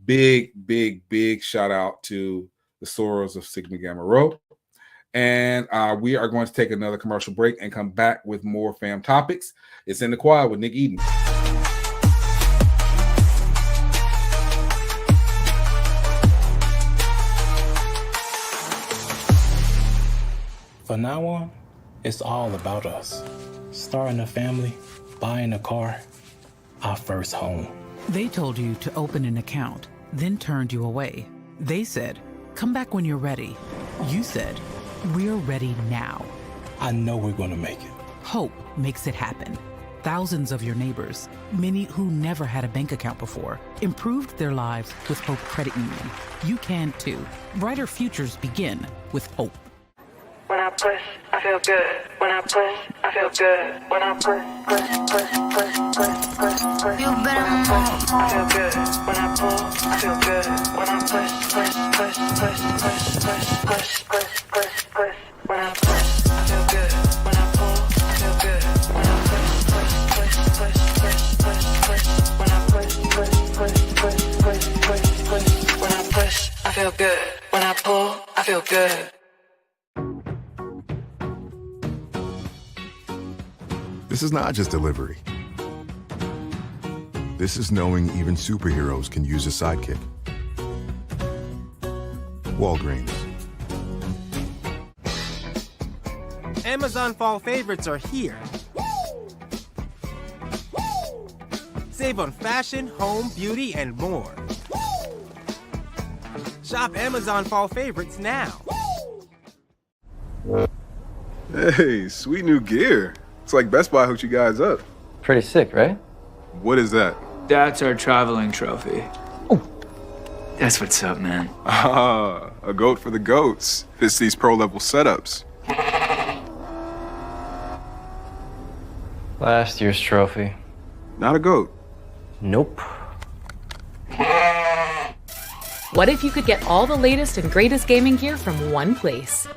big shout out to the Sorors of Sigma Gamma Rho. And we are going to take another commercial break and come back with more fam topics. It's in the quad with Nick Eden.
From now on, it's all about us. Starting a family, buying a car, our first home.
They told you to open an account, then turned you away. They said, come back when you're ready. You said, we're ready now.
I know we're going to make it.
Hope makes it happen. Thousands of your neighbors, many who never had a bank account before, improved their lives with Hope Credit Union. You can too. Brighter futures begin with hope.
When I push, I feel good. When I push, I feel good. When I push. You better move. I feel good. When I pull, I feel good. When I push. When I push, I feel good. When I pull, I feel good. When I push. When I push, I feel good. When I pull, I feel good.
This is not just delivery. This is knowing even superheroes can use a sidekick. Walgreens.
Amazon fall favorites are here. Save on fashion, home, beauty, and more. Shop Amazon fall favorites now.
Hey, sweet new gear. It's like Best Buy hooked you guys up.
Pretty sick, right?
What is that?
That's our traveling trophy. Oh, that's what's up, man.
Ah, a goat for the goats. It's these pro-level setups.
Last year's trophy.
Not a goat.
Nope.
What if you could get all the latest and greatest gaming gear from one place?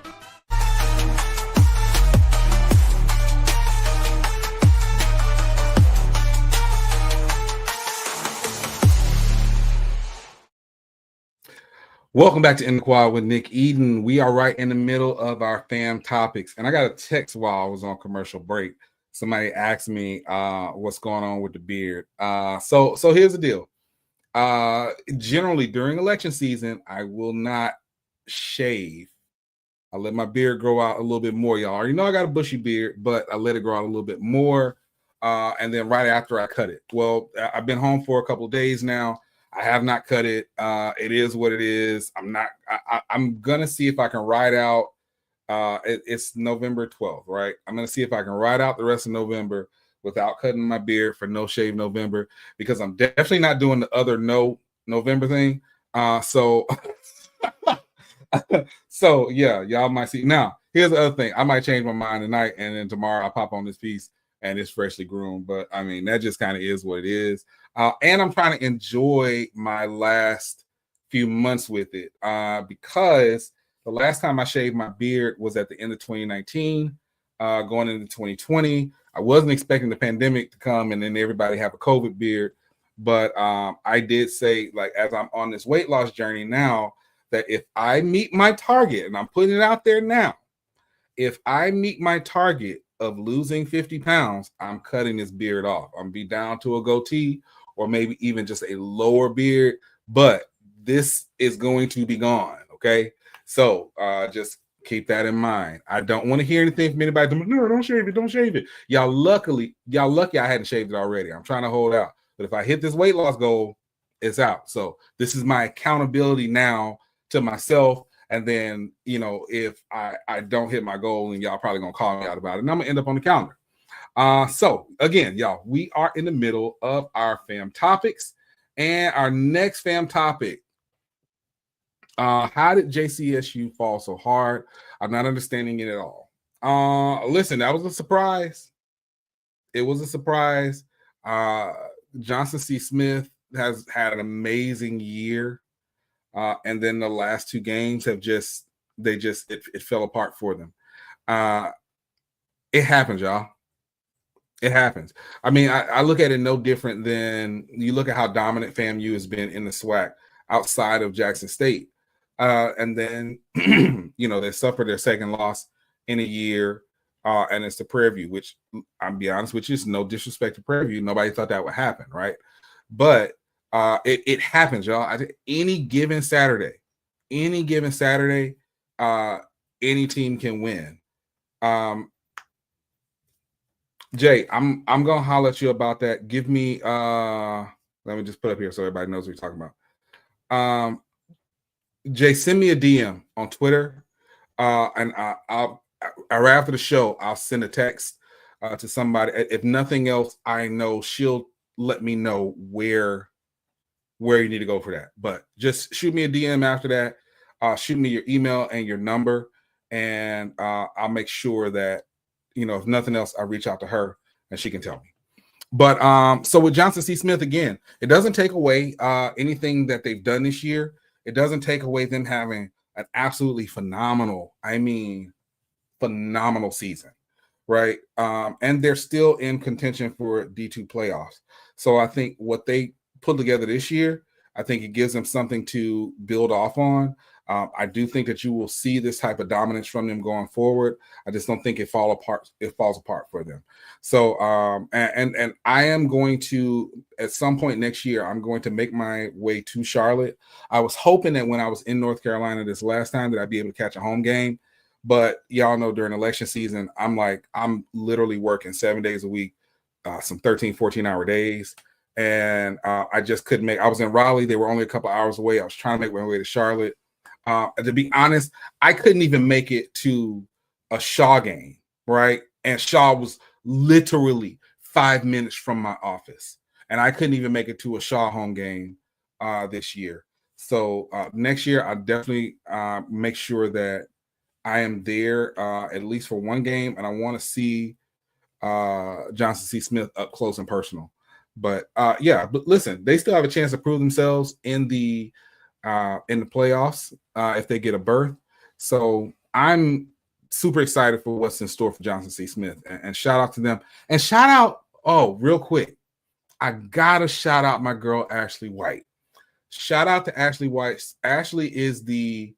Welcome back to In the Quad with Nick Eden. We are right in the middle of our fam topics. And I got a text while I was on commercial break. Somebody asked me what's going on with the beard. So here's the deal. Generally, during election season, I will not shave. I let my beard grow out a little bit more, y'all. You know I got a bushy beard, but I let it grow out a little bit more. And then right after I cut it. Well, I've been home for a couple of days now. I have not cut it. It is what it is. I'm gonna see if I can ride out. It's November 12th, right? I'm gonna see if I can ride out the rest of November without cutting my beard for No Shave November, because I'm definitely not doing the other No November thing. So yeah, y'all might see. Now, here's the other thing. I might change my mind tonight, and then tomorrow I pop on this piece and it's freshly groomed. But I mean, that just kind of is what it is. And I'm trying to enjoy my last few months with it because the last time I shaved my beard was at the end of 2019, going into 2020. I wasn't expecting the pandemic to come and then everybody have a COVID beard. But I did say, like, as I'm on this weight loss journey now, that if I meet my target, and I'm putting it out there now, if I meet my target of losing 50 pounds, I'm cutting this beard off. I'm gonna be down to a goatee or maybe even just a lower beard, but this is going to be gone, okay? So just keep that in mind. I don't want to hear anything from anybody. No, don't shave it, don't shave it. Y'all lucky I hadn't shaved it already. I'm trying to hold out. But if I hit this weight loss goal, it's out. So this is my accountability now to myself. And then, you know, if I don't hit my goal, then y'all probably gonna call me out about it. And I'm gonna end up on the calendar. So again, y'all, we are in the middle of our fam topics. And our next fam topic How did JCSU fall so hard? I'm not understanding it at all. Listen, that was a surprise. It was a surprise. Johnson C. Smith has had an amazing year. And then the last two games have it fell apart for them. It happens, y'all. It happens. I mean, I look at it no different than you look at how dominant FAMU has been in the SWAC outside of Jackson State. And then, they suffered their second loss in a year, and it's to Prairie View, which I'll be honest with you, it's no disrespect to Prairie View. Nobody thought that would happen, right? But it happens, y'all. Any given Saturday, any team can win. Jay, I'm gonna holler at you about that. Give me let me just put up here so everybody knows what you're talking about. Jay, send me a DM on Twitter, and I'll right after the show I'll send a text to somebody. If nothing else, I know she'll let me know where you need to go for that. But just shoot me a DM after that. Shoot me your email and your number, and I'll make sure that if nothing else, I reach out to her and she can tell me. But so with Johnson C. Smith, again, it doesn't take away anything that they've done this year. It doesn't take away them having an absolutely phenomenal season, right? And they're still in contention for D2 playoffs. So I think what they put together this year, I think it gives them something to build off on. I do think that you will see this type of dominance from them going forward. I just don't think it falls apart for them. So, and I am going to, at some point next year, I'm going to make my way to Charlotte. I was hoping that when I was in North Carolina this last time that I'd be able to catch a home game. But y'all know during election season, I'm literally working 7 days a week, some 13, 14-hour days. And I just couldn't I was in Raleigh. They were only a couple hours away. I was trying to make my way to Charlotte. To be honest, I couldn't even make it to a Shaw game, right? And Shaw was literally 5 minutes from my office. And I couldn't even make it to a Shaw home game this year. So next year, I'll definitely make sure that I am there at least for one game. And I want to see Johnson C. Smith up close and personal. But but listen, they still have a chance to prove themselves in the playoffs if they get a berth. So I'm super excited for what's in store for Johnson C. Smith, and shout out to them. And shout out, real quick, I gotta shout out my girl Ashley White. Shout out to Ashley White. Ashley is the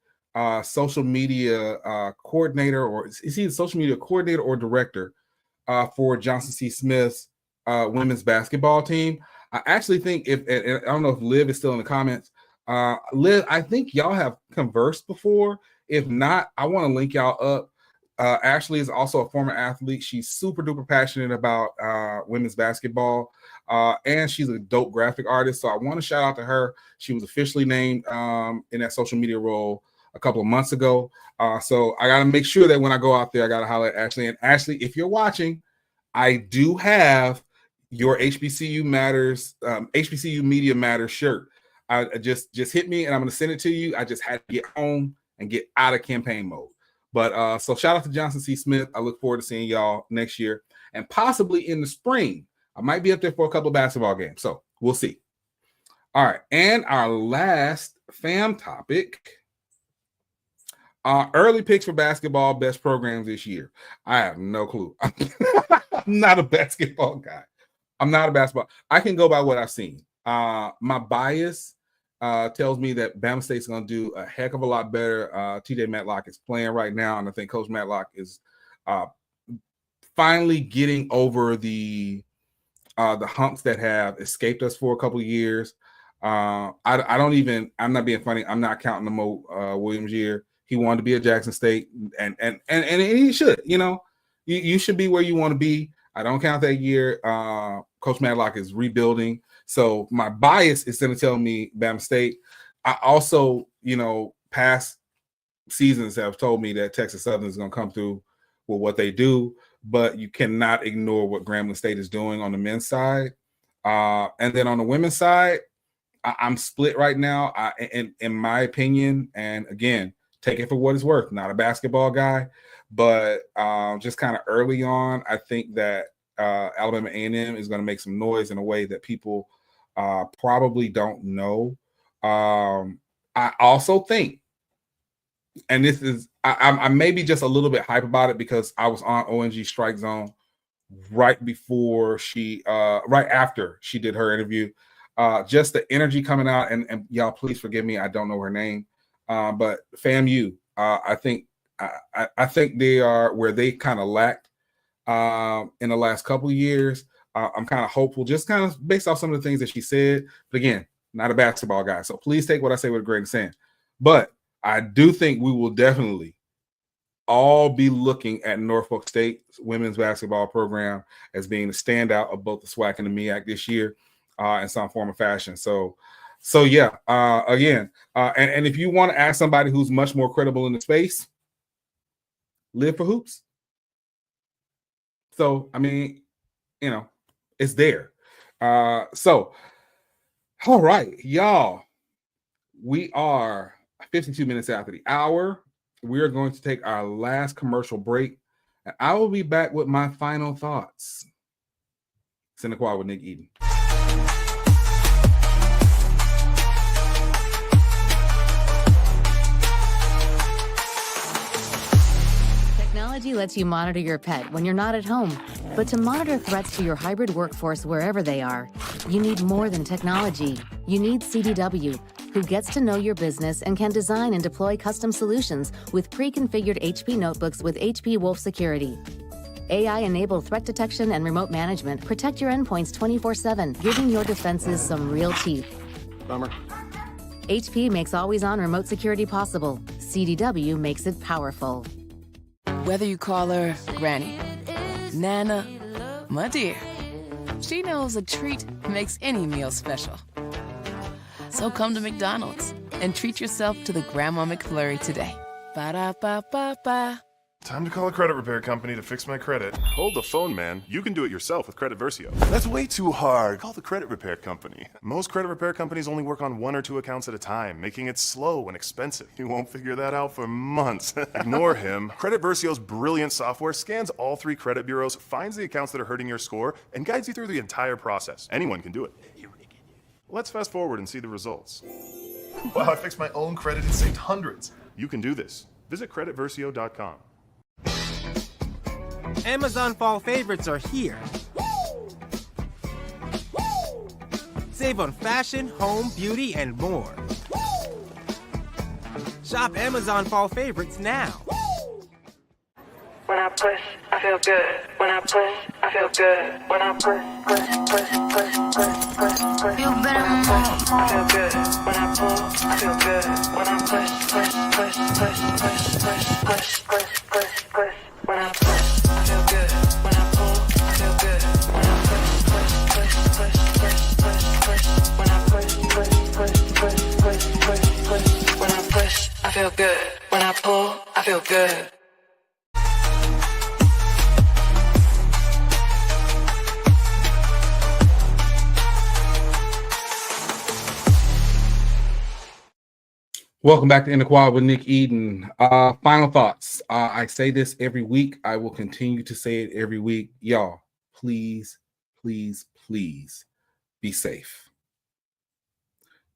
social media coordinator, or is he the social media coordinator or director for Johnson C. Smith's women's basketball team? I actually think and I don't know if Liv is still in the comments. Liv, I think y'all have conversed before. If not, I want to link y'all up. Ashley is also a former athlete. She's super duper passionate about women's basketball, and she's a dope graphic artist. So I want to shout out to her. She was officially named in that social media role a couple of months ago. So I got to make sure that when I go out there, I got to holler at Ashley. And Ashley, if you're watching, I do have your HBCU Media Matters shirt. I just hit me and I'm going to send it to you. I just had to get home and get out of campaign mode. But so shout out to Johnson C. Smith. I look forward to seeing y'all next year and possibly in the spring. I might be up there for a couple of basketball games. So we'll see. All right. And our last fam topic, early picks for basketball, best programs this year. I have no clue. I'm not a basketball guy. I can go by what I've seen. My bias tells me that Bama State's going to do a heck of a lot better. TJ Matlock is playing right now, and I think Coach Matlock is finally getting over the humps that have escaped us for a couple of years. I'm not being funny. I'm not counting the Mo Williams year. He wanted to be at Jackson State, and he should. You should be where you want to be. I don't count that year. Coach Matlock is rebuilding. So my bias is going to tell me Bama State. I also, past seasons have told me that Texas Southern is going to come through with what they do, but you cannot ignore what Grambling State is doing on the men's side. And then on the women's side, I'm split right now. In my opinion, and again, take it for what it's worth. Not a basketball guy, but just kind of early on, I think that Alabama A&M is going to make some noise in a way that people probably don't know. I also think, and this is, I may be just a little bit hype about it because I was on ONG Strike Zone right after she did her interview. Just the energy coming out, and y'all please forgive me, I don't know her name, but FAMU, I think they are where they kind of lacked in the last couple of years. I'm kind of hopeful, just kind of based off some of the things that she said. But again, not a basketball guy, so please take what I say with a grain of sand. But I do think we will definitely all be looking at Norfolk State's women's basketball program as being the standout of both the SWAC and the MEAC this year in some form or fashion. So yeah, again, and if you want to ask somebody who's much more credible in the space, Live for Hoops. So, I mean, it's there. So, all right, y'all, we are 52 minutes after the hour. We are going to take our last commercial break, and I will be back with my final thoughts. It's in the Quad with Nick Eden.
Technology lets you monitor your pet when you're not at home. But to monitor threats to your hybrid workforce wherever they are, you need more than technology. You need CDW, who gets to know your business and can design and deploy custom solutions with pre-configured HP notebooks with HP Wolf Security. AI-enabled threat detection and remote management protect your endpoints 24/7, giving your defenses some real teeth.
Bummer.
HP makes always-on remote security possible. CDW makes it powerful.
Whether you call her Granny, Nana, my dear, she knows a treat makes any meal special. So come to McDonald's and treat yourself to the Grandma McFlurry today. Ba-da-ba-ba-ba.
Time to call a credit repair company to fix my credit. Hold the phone, man. You can do it yourself with Credit Versio. That's way too hard. Call the credit repair company. Most credit repair companies only work on 1 or 2 accounts at a time, making it slow and expensive. You won't figure that out for months. Ignore him. Credit Versio's brilliant software scans all 3 credit bureaus, finds the accounts that are hurting your score, and guides you through the entire process. Anyone can do it. Let's fast forward and see the results. Wow, I fixed my own credit and saved hundreds. You can do this. Visit creditversio.com.
Amazon fall favorites are here. Save on fashion, home, beauty, and more. Shop Amazon fall favorites now.
When I push, I feel good. When I push, I feel good. When I push. Feel better when I feel good. When I pull, I feel good. When I push. When I push, I feel good. When I pull, I feel good. When I push. When I push, when I push, I feel good. When I pull, I feel good.
Welcome back to In the Quad with Nick Eden. Final thoughts. I say this every week. I will continue to say it every week. Y'all, please, please, please be safe.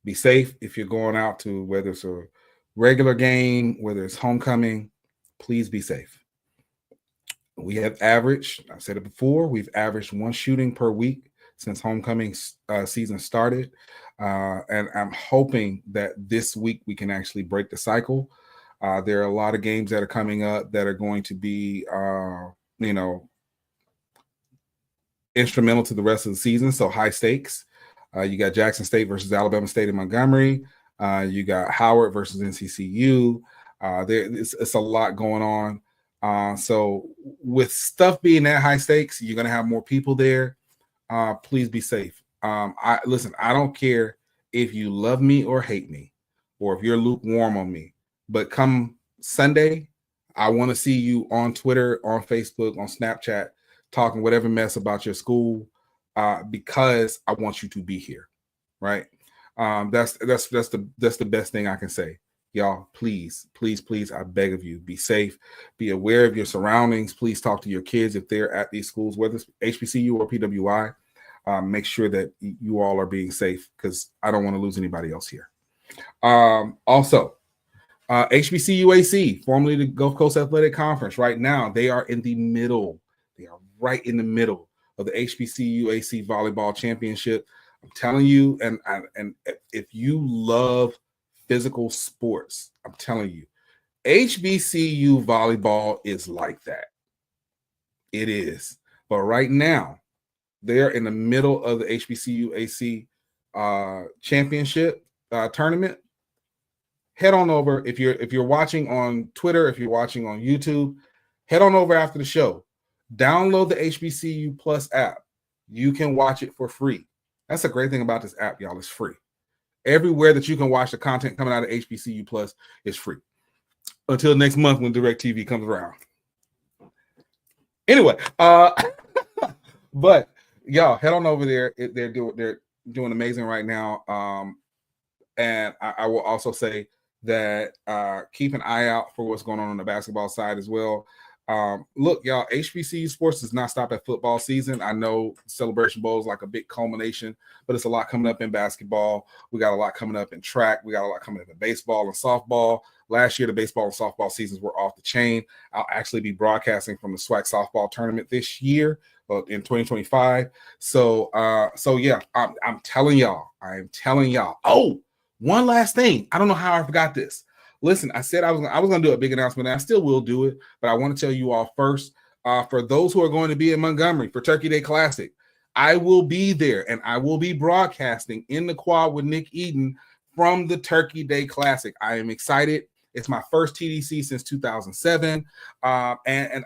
Be safe if you're going out to, whether it's a regular game, whether it's homecoming, please be safe. We have averaged, I've said it before, we've averaged 1 shooting per week since homecoming season started. And I'm hoping that this week we can actually break the cycle. There are a lot of games that are coming up that are going to be, instrumental to the rest of the season. So high stakes. You got Jackson State versus Alabama State in Montgomery. You got Howard versus NCCU. It's a lot going on. So with stuff being that high stakes, you're going to have more people there. Please be safe. I don't care if you love me or hate me, or if you're lukewarm on me, but come Sunday, I want to see you on Twitter, on Facebook, on Snapchat, talking whatever mess about your school, because I want you to be here, right? That's the best thing I can say. Y'all, please, I beg of you, be safe, be aware of your surroundings. Please talk to your kids if they're at these schools, whether it's HBCU or PWI. Make sure that you all are being safe, because I don't want to lose anybody else here. Also, HBCUAC, formerly the Gulf Coast Athletic Conference, right now they are in the middle. They are right in the middle of the HBCUAC Volleyball Championship. I'm telling you, and if you love physical sports, I'm telling you, HBCU volleyball is like that. It is. But right now, they're in the middle of the HBCUAC championship tournament. Head on over, if you're watching on Twitter, if you're watching on YouTube, head on over after the show. Download the HBCU Plus app. You can watch it for free. That's a great thing about this app, y'all. It's free. Everywhere that you can watch the content coming out of HBCU Plus is free. Until next month when DirecTV comes around. Anyway, but y'all head on over there. They're doing amazing right now. And I will also say that keep an eye out for what's going on the basketball side as well. Look, y'all, HBCU sports does not stop at football season. I know Celebration Bowl is like a big culmination, but it's a lot coming up in basketball. We got a lot coming up in track. We got a lot coming up in baseball and softball. Last year, the baseball and softball seasons were off the chain. I'll actually be broadcasting from the SWAC softball tournament this year in 2025. So yeah, I'm telling y'all. Oh, one last thing. I don't know how I forgot this. Listen, I said I was going to do a big announcement, and I still will do it, but I want to tell you all first, for those who are going to be in Montgomery for Turkey Day Classic, I will be there, and I will be broadcasting in the quad with Nick Eden from the Turkey Day Classic. I am excited. It's my first TDC since 2007, and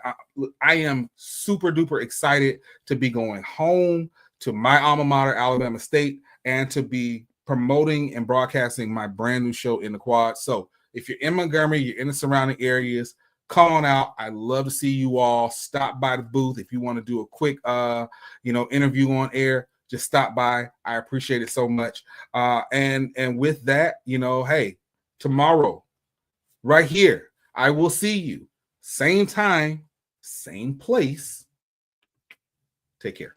I am super duper excited to be going home to my alma mater, Alabama State, and to be promoting and broadcasting my brand new show in the quad. So if you're in Montgomery, you're in the surrounding areas, come on out. I'd love to see you all. Stop by the booth if you want to do a quick interview on air. Just stop by. I appreciate it so much. And with that, hey, tomorrow, right here, I will see you. Same time, same place. Take care.